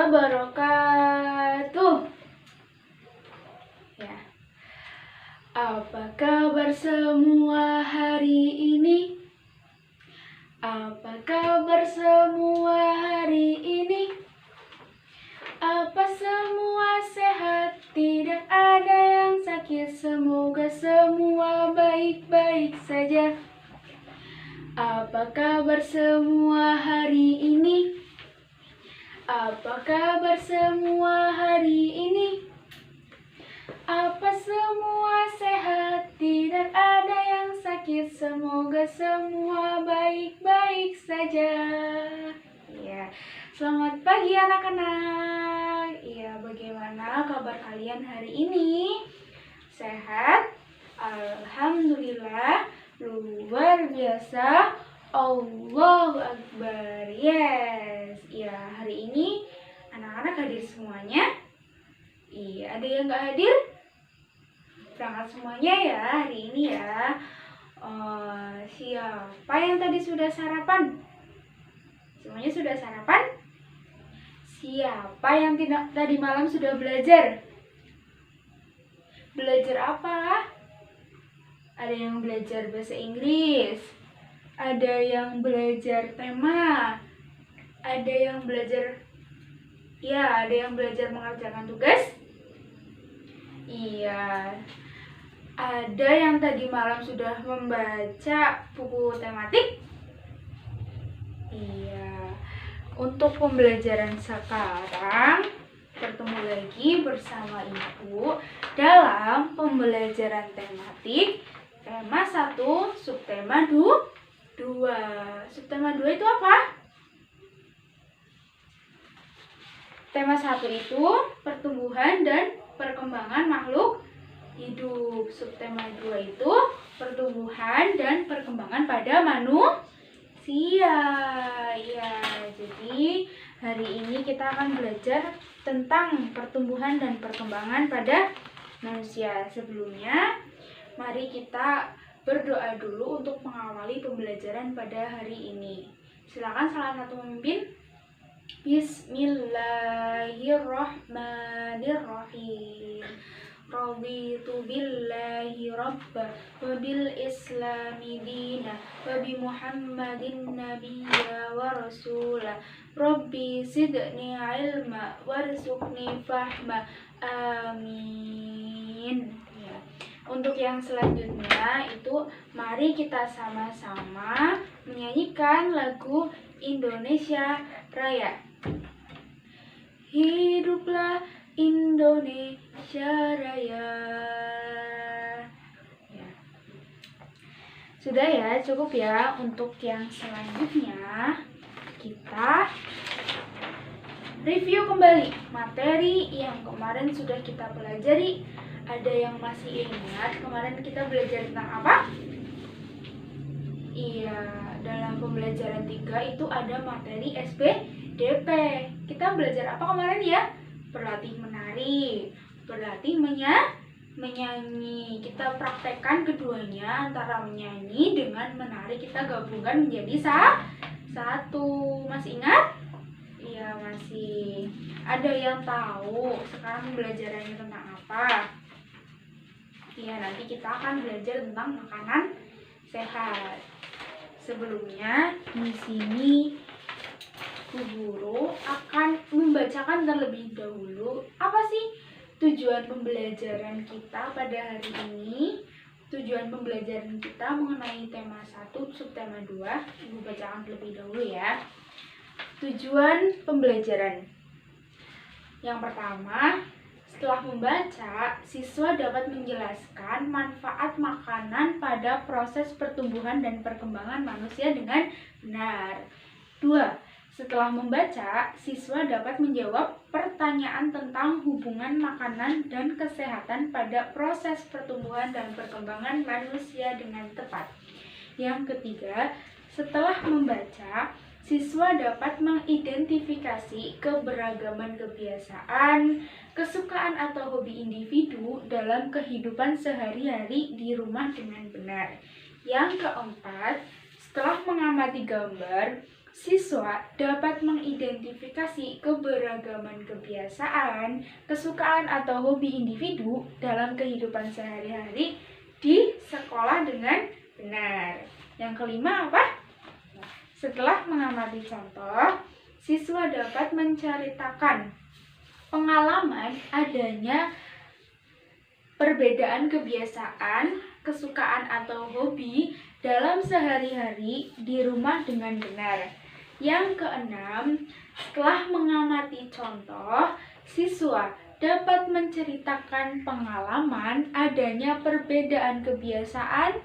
wabarakatuh. Ya. Apa kabar semua hari ini? Apa kabar semua hari ini? Apa semua sehat? Tidak ada yang sakit. Semoga semua baik-baik saja. Apa kabar semua hari ini? Apa kabar semua hari ini? Apa semua sehat? Tidak ada yang sakit. Semoga semua baik-baik saja. Ya, selamat pagi anak-anak. Ya, bagaimana kabar kalian hari ini? Sehat? Alhamdulillah, luar biasa. Allahu Akbar. Yes. Ya, hari ini anak-anak hadir semuanya. Iya, ada yang nggak hadir? Berangkat semuanya ya hari ini ya. Siapa yang tadi sudah sarapan? Semuanya sudah sarapan? Siapa yang tidak tadi malam sudah belajar? Belajar apa? Ada yang belajar bahasa Inggris, ada yang belajar tema, ada yang belajar mengerjakan tugas. Iya, ada yang tadi malam sudah membaca buku tematik. Iya, untuk pembelajaran sekarang bertemu lagi bersama Ibu dalam pembelajaran tematik tema 1, subtema 2. Subtema 2 itu apa? Tema 1 itu pertumbuhan dan perkembangan makhluk hidup. Subtema 2 itu pertumbuhan dan perkembangan pada manusia. Ya, jadi hari ini kita akan belajar tentang pertumbuhan dan perkembangan pada manusia. Sebelumnya, mari kita berdoa dulu untuk mengawali pembelajaran pada hari ini. Silakan salah satu pemimpin. Bismillahirrahmanirrahim. Raditu billahi rabba wa bil islami dina wa bi muhammadin nabiyya wa rasula. Rabbi zidni ilma warzuqni fahma. Amin. Ya. Untuk yang selanjutnya itu mari kita sama-sama menyanyikan lagu Indonesia Raya. Hiduplah Indonesia Raya. Ya. Sudah ya, cukup ya. Untuk yang selanjutnya kita review kembali materi yang kemarin sudah kita pelajari. Ada yang masih ingat kemarin kita belajar tentang apa? Iya, dalam pembelajaran 3 itu ada materi SPDP. Kita belajar apa kemarin ya? Berlatih menari, berlatih menyanyi. Kita praktekkan keduanya, antara menyanyi dengan menari kita gabungkan menjadi satu. Masih ingat? Iya, masih. Ada yang tahu sekarang pembelajarannya tentang apa? Iya, nanti kita akan belajar tentang makanan sehat. Sebelumnya, di sini Bu Guru akan membacakan terlebih dahulu apa sih tujuan pembelajaran kita pada hari ini. Tujuan pembelajaran kita mengenai tema 1, subtema 2. Ibu bacakan terlebih dahulu ya. Tujuan pembelajaran. Yang pertama, setelah membaca, siswa dapat menjelaskan manfaat makanan pada proses pertumbuhan dan perkembangan manusia dengan benar. 2. Setelah membaca, siswa dapat menjawab pertanyaan tentang hubungan makanan dan kesehatan pada proses pertumbuhan dan perkembangan manusia dengan tepat. Yang ketiga, setelah membaca, siswa dapat mengidentifikasi keberagaman kebiasaan, kesukaan atau hobi individu dalam kehidupan sehari-hari di rumah dengan benar. Yang keempat, setelah mengamati gambar, Siswa dapat mengidentifikasi keberagaman kebiasaan, kesukaan atau hobi individu dalam kehidupan sehari-hari di sekolah dengan benar. Yang kelima apa? Setelah mengamati contoh, siswa dapat menceritakan pengalaman adanya perbedaan kebiasaan, kesukaan atau hobi dalam sehari-hari di rumah dengan benar. Yang keenam, setelah mengamati contoh, siswa dapat menceritakan pengalaman adanya perbedaan kebiasaan,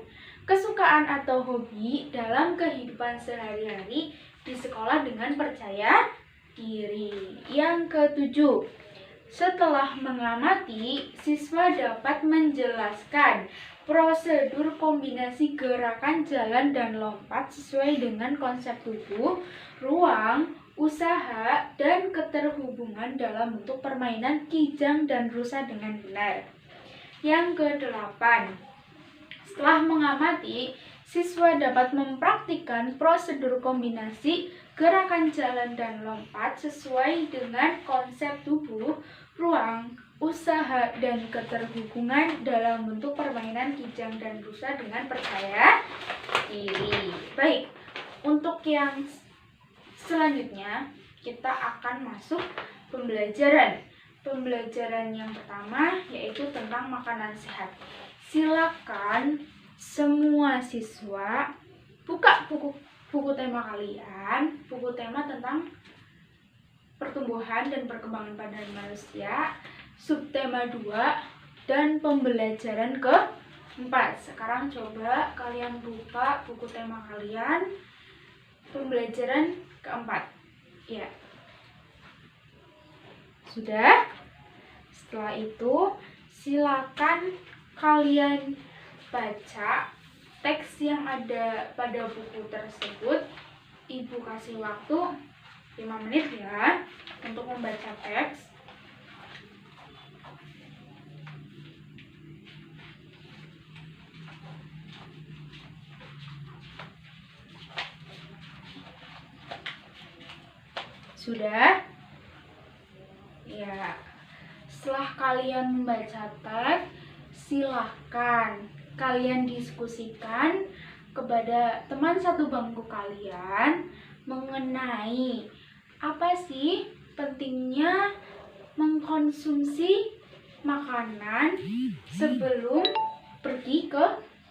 kesukaan atau hobi dalam kehidupan sehari-hari di sekolah dengan percaya diri. Yang ketujuh, setelah mengamati, siswa dapat menjelaskan prosedur kombinasi gerakan jalan dan lompat sesuai dengan konsep tubuh, ruang, usaha, dan keterhubungan dalam bentuk permainan kijang dan rusa dengan benar. Yang kedelapan, setelah mengamati, siswa dapat mempraktikkan prosedur kombinasi gerakan jalan dan lompat sesuai dengan konsep tubuh, ruang, usaha, dan keterhubungan dalam bentuk permainan kijang dan rusa dengan percaya diri. Baik, untuk yang selanjutnya kita akan masuk pembelajaran. Pembelajaran yang pertama yaitu tentang makanan sehat. Silakan semua siswa buka buku tema kalian, buku tema tentang pertumbuhan dan perkembangan pada manusia, subtema 2 dan pembelajaran ke-4. Sekarang coba kalian buka buku tema kalian, pembelajaran ke-4. Ya. Sudah? Setelah itu silakan kalian baca teks yang ada pada buku tersebut. Ibu kasih waktu 5 menit ya untuk membaca teks. Sudah? Ya. Setelah kalian membaca teks, silahkan kalian diskusikan kepada teman satu bangku kalian mengenai apa sih pentingnya mengkonsumsi makanan sebelum pergi ke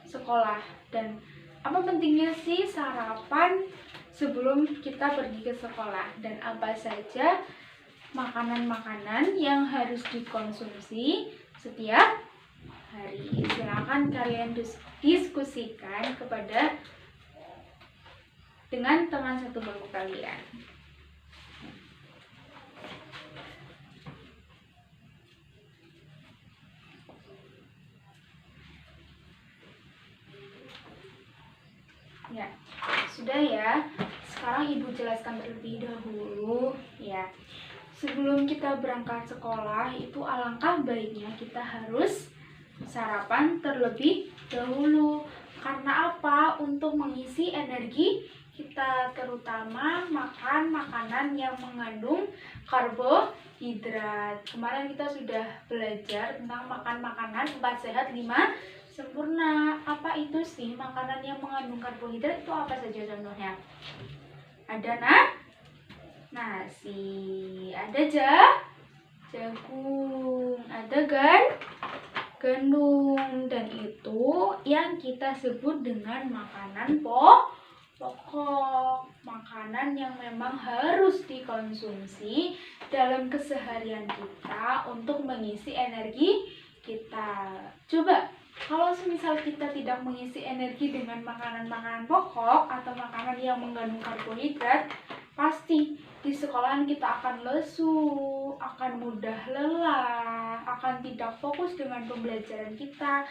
sekolah, dan apa pentingnya sih sarapan sebelum kita pergi ke sekolah, dan apa saja makanan-makanan yang harus dikonsumsi setiap hari. Silakan kalian diskusikan dengan teman satu bangku kalian. Ya, sudah ya. Sekarang Ibu jelaskan terlebih dahulu ya. Sebelum kita berangkat sekolah, itu alangkah baiknya kita harus sarapan terlebih dahulu. Karena apa? Untuk mengisi energi kita, terutama makan makanan yang mengandung karbohidrat. Kemarin kita sudah belajar tentang makan makanan 4 sehat 5 sempurna. Apa itu sih makanan yang mengandung karbohidrat? Itu apa saja contohnya? Ada nasi, ada jagung, ada gandum, dan itu yang kita sebut dengan makanan pokok, makanan yang memang harus dikonsumsi dalam keseharian kita untuk mengisi energi kita. Coba kalau semisal kita tidak mengisi energi dengan makanan-makanan pokok atau makanan yang mengandung karbohidrat, pasti di sekolahan kita akan lesu, akan mudah lelah, akan tidak fokus dengan pembelajaran kita,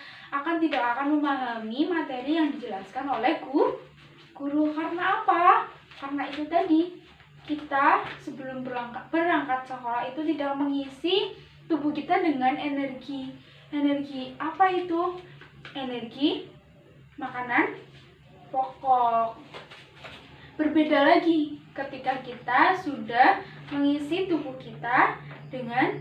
tidak akan memahami materi yang dijelaskan oleh guru. Karena apa? Karena itu tadi, kita sebelum berangkat sekolah itu tidak mengisi tubuh kita dengan energi apa itu? Energi makanan pokok. Berbeda lagi ketika kita sudah mengisi tubuh kita dengan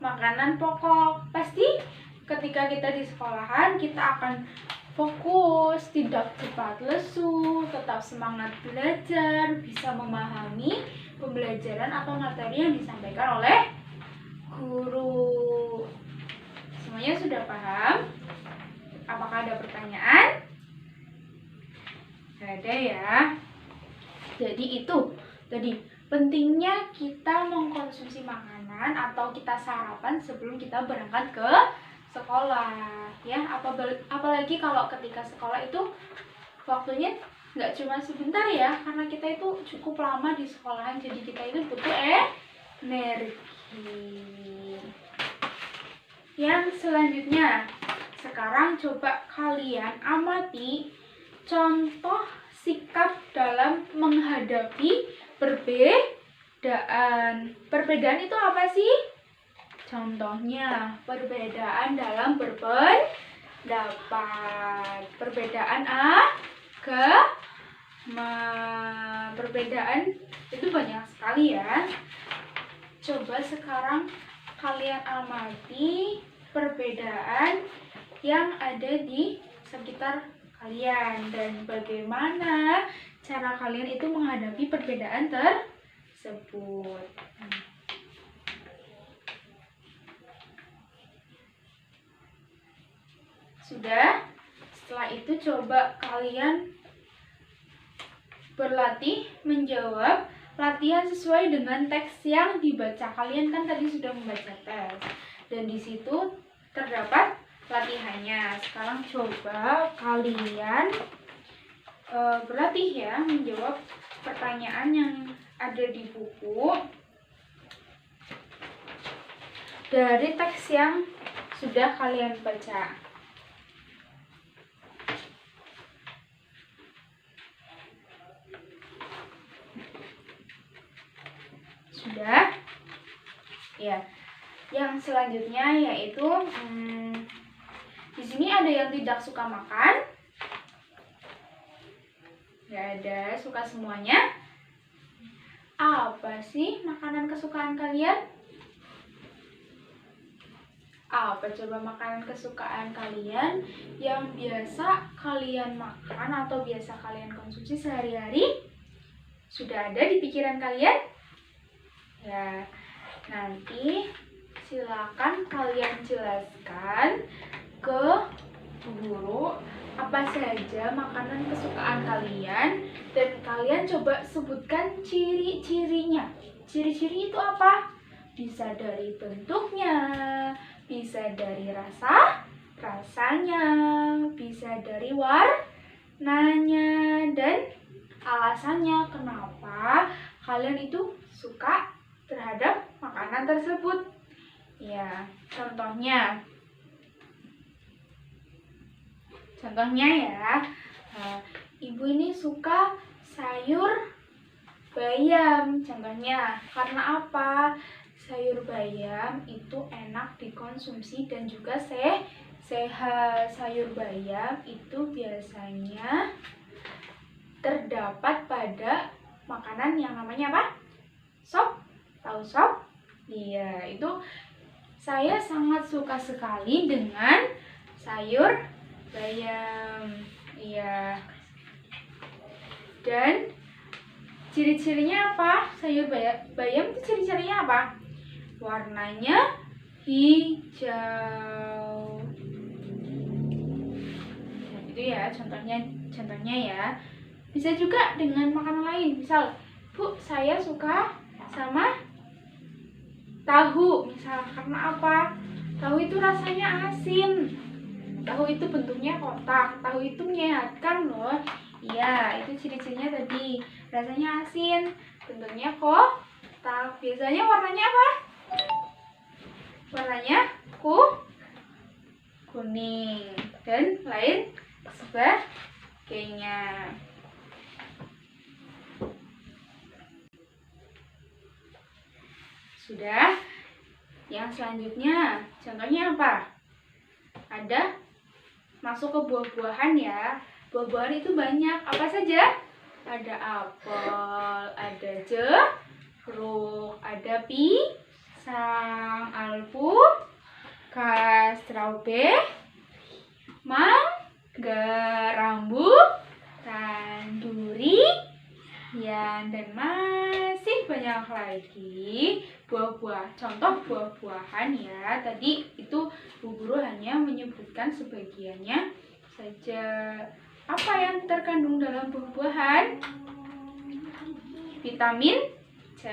makanan pokok. Pasti ketika kita di sekolahan kita akan fokus, tidak cepat lesu, tetap semangat belajar, bisa memahami pembelajaran atau materi yang disampaikan oleh guru. Semuanya sudah paham? Apakah ada pertanyaan? Tidak ada ya. Jadi itu tadi pentingnya kita mengkonsumsi makanan atau kita sarapan sebelum kita berangkat ke sekolah ya. Apalagi kalau ketika sekolah itu waktunya nggak cuma sebentar ya, karena kita itu cukup lama di sekolahan, jadi kita itu butuh energi. Yang selanjutnya, sekarang coba kalian amati contoh sikap dalam menghadapi perbedaan. Perbedaan itu apa sih? Contohnya, perbedaan dalam berpendapat. Perbedaan perbedaan itu banyak sekali ya. Coba sekarang kalian amati perbedaan yang ada di sekitar kalian dan bagaimana cara kalian itu menghadapi perbedaan tersebut. Sudah? Setelah itu coba kalian berlatih menjawab latihan sesuai dengan teks yang dibaca. Kalian kan tadi sudah membaca teks dan di situ terdapat latihannya. Sekarang coba kalian berlatih ya menjawab pertanyaan yang ada di buku dari teks yang sudah kalian baca. Sudah? Ya. Yang selanjutnya yaitu di sini ada yang tidak suka makan. Gak ada, suka semuanya. Apa sih makanan kesukaan kalian? Apa coba makanan kesukaan kalian yang biasa kalian makan atau biasa kalian konsumsi sehari-hari? Sudah ada di pikiran kalian? Ya, nanti silakan kalian jelaskan ke guru apa saja makanan kesukaan kalian dan kalian coba sebutkan ciri-cirinya. Ciri-ciri itu apa? Bisa dari bentuknya, bisa dari rasanya, bisa dari warnanya dan alasannya kenapa kalian itu suka terhadap makanan tersebut. Ya, contohnya ya, ibu ini suka sayur bayam. Contohnya, karena apa? Sayur bayam itu enak dikonsumsi dan juga sehat. Sayur bayam itu biasanya terdapat pada makanan yang namanya apa? Sop. Tahu sop? Iya, itu saya sangat suka sekali dengan sayur bayam. Iya. Dan ciri-cirinya apa? Sayur bayam itu ciri-cirinya apa? Warnanya hijau. Nah, itu ya contohnya ya. Bisa juga dengan makanan lain. Misal, Bu, saya suka sama tahu, misal karena apa? Tahu itu rasanya asin. Tahu itu bentuknya kotak. Tahu itu menyehatkan loh. Iya, itu ciri-cirinya tadi. Rasanya asin, bentuknya kotak. Biasanya warnanya apa? Warnanya kuning dan lain sebagainya. Sudah? Yang selanjutnya, contohnya apa? Ada masuk ke buah-buahan ya. Buah-buahan itu banyak. Apa saja? Ada apel, ada jeruk, ada pisang, alpukat, strawberry, mangga, rambutan, durian, dan masih banyak lagi contoh buah-buahan ya. Tadi itu Bu Guru hanya menyebutkan sebagiannya saja. Apa yang terkandung dalam buah-buahan? Vitamin C,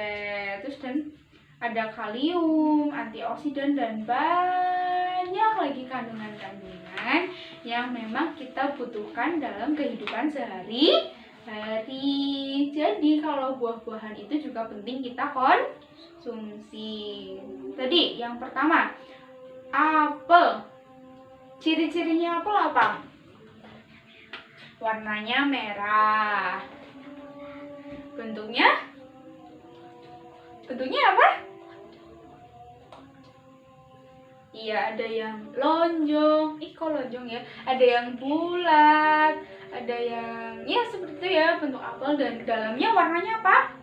terus dan ada kalium, antioksidan, dan banyak lagi kandungan-kandungan yang memang kita butuhkan dalam kehidupan sehari-hari. Jadi kalau buah-buahan itu juga penting kita konsumsi. Tadi yang pertama, apel. Ciri-cirinya apel apa? Warnanya merah. Bentuknya apa? Iya, ada yang lonjong. Kok lonjong ya? Ada yang bulat, ada yang ya seperti itu ya, bentuk apel. Dan dalamnya warnanya apa?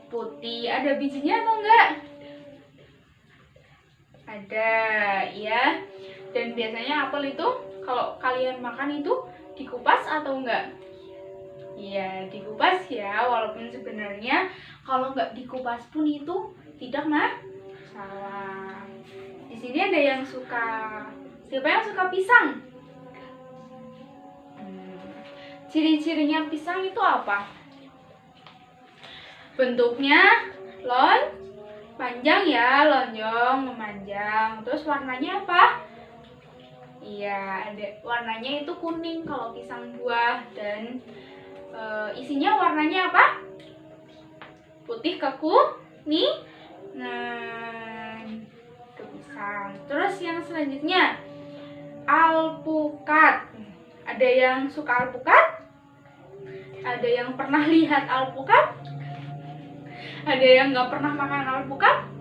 Putih. Ada bijinya atau enggak? Ada, ya. Dan biasanya apel itu kalau kalian makan itu dikupas atau enggak? Iya, dikupas ya, walaupun sebenarnya kalau nggak dikupas pun itu tidak masalah. Di sini ada yang suka, siapa yang suka pisang? Ciri-cirinya pisang itu apa? Bentuknya panjang ya, lonjong, memanjang. Terus warnanya apa? Iya, ada warnanya itu kuning kalau pisang buah. Dan isinya warnanya apa? Putih kekuningan. Itu pisang. Terus yang selanjutnya, alpukat. Ada yang suka alpukat? Ada yang pernah lihat alpukat? Ada yang nggak pernah makan alpukat?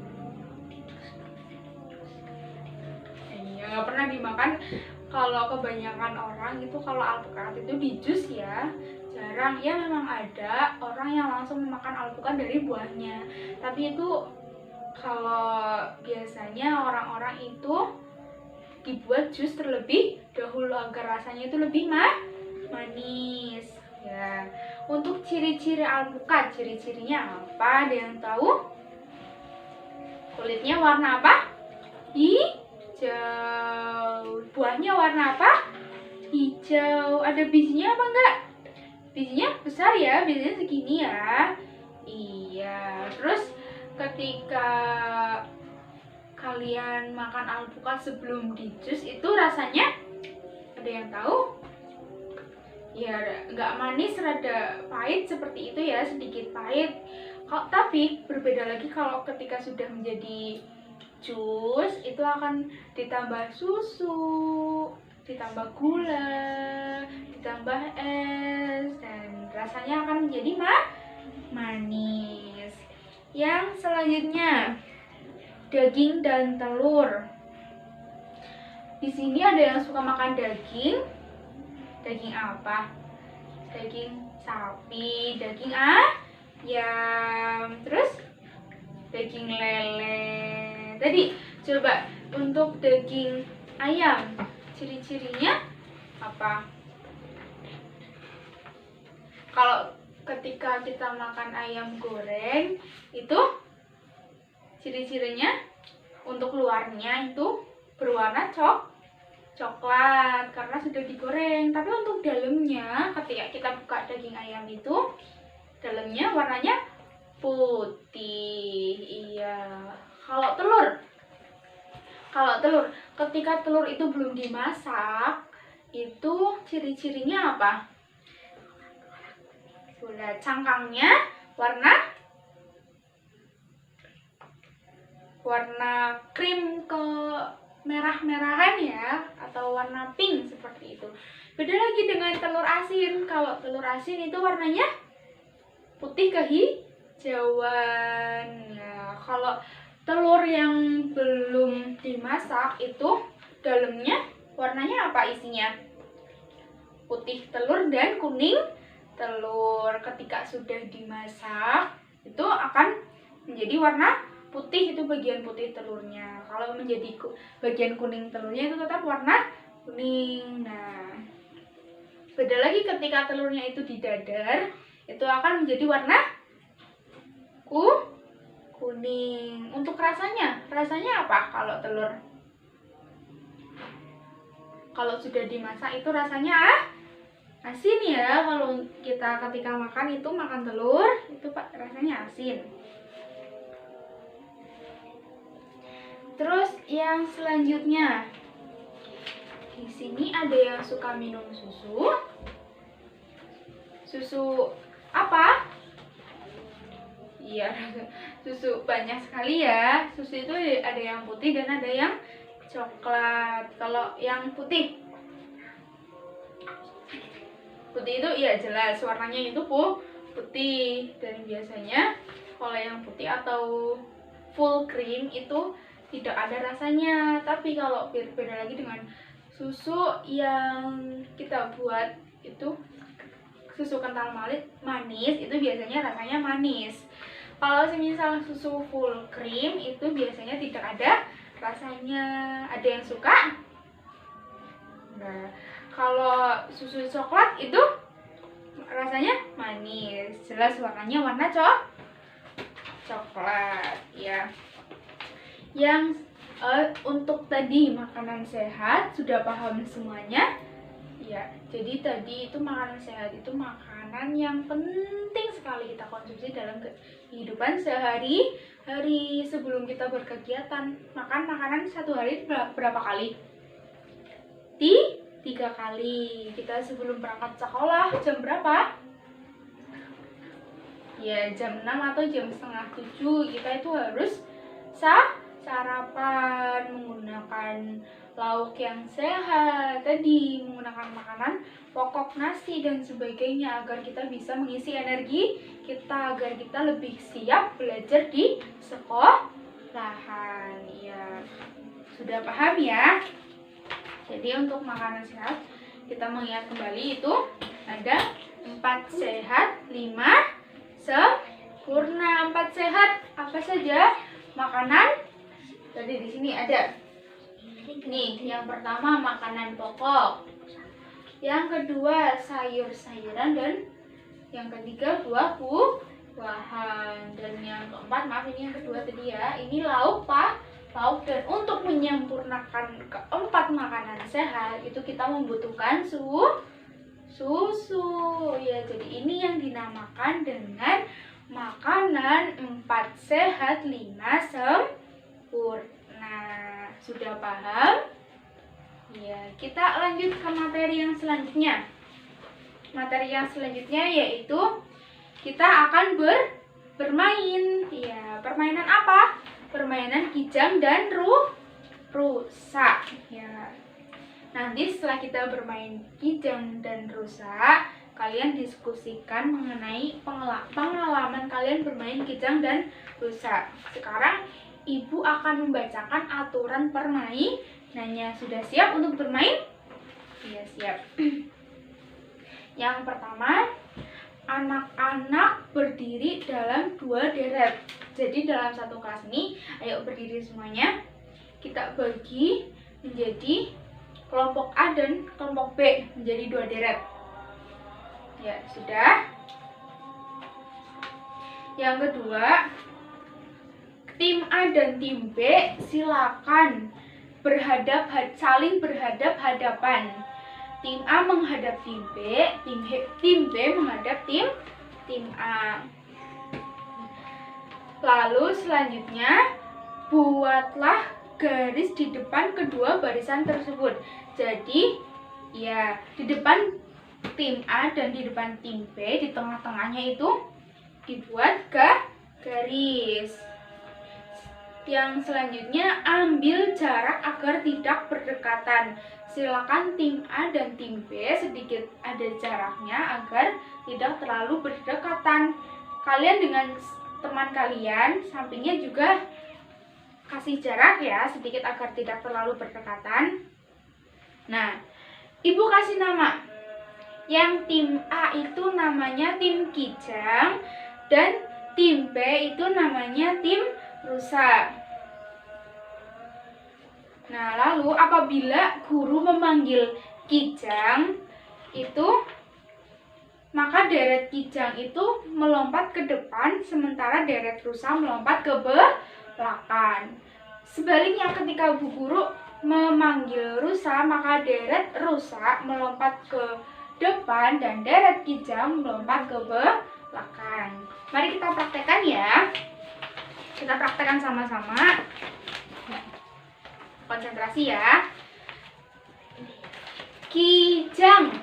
Nggak pernah dimakan. Kalau kebanyakan orang itu kalau alpukat itu di jus ya, jarang ya. Memang ada orang yang langsung memakan alpukat dari buahnya, tapi itu kalau biasanya orang-orang itu dibuat jus terlebih dahulu agar rasanya itu lebih manis ya. Untuk ciri-ciri alpukat, ciri-cirinya apa? Ada yang tahu? Kulitnya warna apa? Hijau. Buahnya warna apa? Hijau. Ada bijinya apa enggak? Bijinya besar ya, biasanya segini ya. Iya. Terus ketika kalian makan alpukat sebelum di jus itu rasanya ada yang tahu? Ya nggak manis, rada pahit seperti itu ya, sedikit pahit. Tapi berbeda lagi kalau ketika sudah menjadi jus, itu akan ditambah susu, ditambah gula, ditambah es, dan rasanya akan menjadi manis. Yang selanjutnya, daging dan telur. Di sini ada yang suka makan daging. Daging apa? Daging sapi, daging ayam, terus daging lele. Tadi coba untuk daging ayam, ciri-cirinya apa? Kalau ketika kita makan ayam goreng itu ciri-cirinya untuk luarnya itu berwarna coklat karena sudah digoreng. Tapi untuk dalamnya ketika kita buka daging ayam itu dalamnya warnanya putih. Iya. Kalau telur ketika telur itu belum dimasak itu ciri-cirinya apa? Sudah cangkangnya warna krim ke merah-merahan ya, atau warna pink seperti itu. Beda lagi dengan telur asin. Kalau telur asin itu warnanya putih kehijauan. Ya, kalau telur yang belum dimasak itu dalamnya warnanya apa isinya? Putih telur dan kuning telur ketika sudah dimasak itu akan menjadi warna putih, itu bagian putih telurnya. Kalau menjadi bagian kuning telurnya itu tetap warna kuning. Nah, beda lagi ketika telurnya itu didadar, itu akan menjadi warna kuning. Untuk rasanya apa kalau telur? Kalau sudah dimasak itu rasanya asin ya. Kalau kita ketika makan telur itu rasanya asin. Terus yang selanjutnya, di sini ada yang suka minum susu. Susu apa? Iya, susu banyak sekali ya. Susu itu ada yang putih dan ada yang coklat. Kalau yang putih itu ya jelas warnanya itu putih. Dan biasanya kalau yang putih atau full cream itu tidak ada rasanya. Tapi kalau beda lagi dengan susu yang kita buat itu susu kental manis, itu biasanya rasanya manis. Kalau misal susu full cream itu biasanya tidak ada rasanya. Ada yang suka? Nah, kalau susu coklat itu rasanya manis, jelas warnanya warna coklat ya. Yang untuk tadi makanan sehat sudah paham semuanya ya. Jadi tadi itu makanan sehat itu makanan yang penting sekali kita konsumsi dalam kehidupan sehari-hari. Sebelum kita berkegiatan, makan makanan satu hari berapa kali? 3 kali. Kita sebelum berangkat sekolah jam berapa? Ya jam 6 atau jam setengah 7 kita itu harus sarapan menggunakan lauk yang sehat tadi, menggunakan makanan pokok, nasi dan sebagainya, agar kita bisa mengisi energi kita, agar kita lebih siap belajar di sekolahan ya. Sudah paham ya? Jadi untuk makanan sehat kita mengingat kembali itu ada 4 sehat, 5 sempurna. 4 sehat apa saja makanan? Tadi di sini ada. Nih, yang pertama makanan pokok. Yang kedua sayur-sayuran, dan yang ketiga buah-buahan. Dan yang keempat, maaf ini yang kedua tadi ya, ini lauk. Dan untuk menyempurnakan keempat makanan sehat itu kita membutuhkan susu ya. Jadi ini yang dinamakan dengan makanan 4 sehat 5 sempurna. Sudah paham? Ya, kita lanjut ke materi yang selanjutnya. Materi yang selanjutnya yaitu kita akan bermain. Ya, permainan apa? Permainan kijang dan rusak. Ya. Nanti setelah kita bermain kijang dan rusak, kalian diskusikan mengenai pengalaman kalian bermain kijang dan rusak. Sekarang Ibu akan membacakan aturan permainannya. Sudah siap untuk bermain? Iya, siap. Yang pertama, anak-anak berdiri dalam 2 deret. Jadi dalam satu kelas ini, ayo berdiri semuanya. Kita bagi menjadi kelompok A dan kelompok B menjadi 2 deret. Ya, sudah. Yang kedua, tim A dan tim B silakan saling berhadap-hadapan. Tim A menghadap tim B, tim B menghadap tim A. Lalu selanjutnya buatlah garis di depan kedua barisan tersebut. Jadi ya, di depan tim A dan di depan tim B, di tengah-tengahnya itu dibuat garis. Yang selanjutnya, ambil jarak agar tidak berdekatan. Silakan tim A dan tim B sedikit ada jaraknya agar tidak terlalu berdekatan. Kalian dengan teman kalian sampingnya juga kasih jarak ya, sedikit agar tidak terlalu berdekatan. Nah, Ibu kasih nama. Yang tim A itu namanya tim kijang dan tim B itu namanya tim rusa. Nah, lalu apabila guru memanggil kijang itu, maka deret kijang itu melompat ke depan, sementara deret rusa melompat ke belakang. Sebaliknya, ketika Bu Guru memanggil rusa, maka deret rusa melompat ke depan dan deret kijang melompat ke belakang. Mari kita praktekkan ya. Kita praktekkan sama-sama. Konsentrasi ya. Kijang,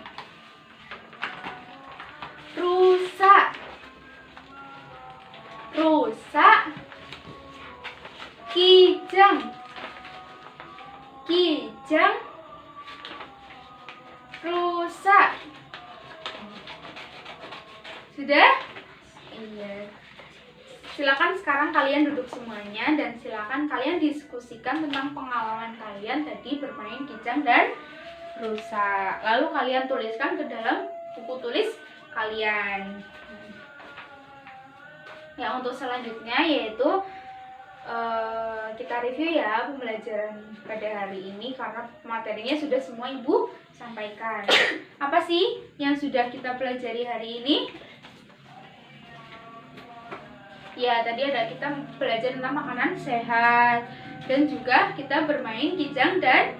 rusa, rusa, kijang, kijang, rusa. Sudah? Iya. Silakan sekarang kalian duduk semuanya dan silakan kalian diskusikan tentang pengalaman kalian tadi bermain kijang dan rusa. Lalu kalian tuliskan ke dalam buku tulis kalian. Ya, untuk selanjutnya yaitu kita review ya pembelajaran pada hari ini karena materinya sudah semua Ibu sampaikan. Apa sih yang sudah kita pelajari hari ini? Ya, tadi kita belajar tentang makanan sehat dan juga kita bermain kijang dan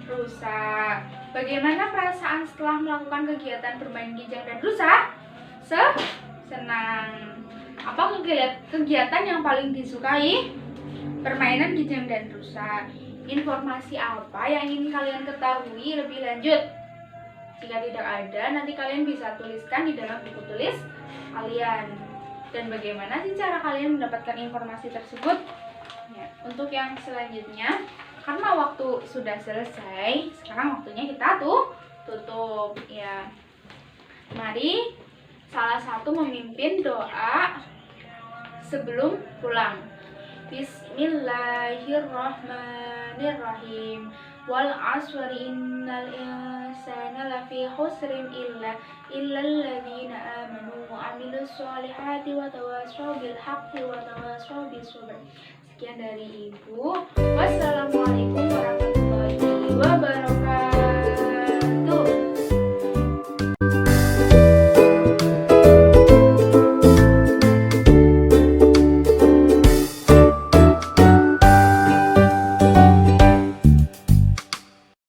rusa. Bagaimana perasaan setelah melakukan kegiatan bermain kijang dan rusa? Senang. Apa kegiatan yang paling disukai? Permainan kijang dan rusa. Informasi apa yang ingin kalian ketahui lebih lanjut? Jika tidak ada, nanti kalian bisa tuliskan di dalam buku tulis kalian. Dan bagaimana sih cara kalian mendapatkan informasi tersebut? Ya, untuk yang selanjutnya, karena waktu sudah selesai, sekarang waktunya kita tutup ya. Mari salah satu memimpin doa sebelum pulang. Bismillahirrahmanirrahim. Wal asri innal insana lafi khusrin illa alladzina amanu wa amilus solihati wa tawassaw bil haqqi wa tawassaw bis sabr. Sekian dari Ibu. Wassalamualaikum warahmatullahi wabarakatuh.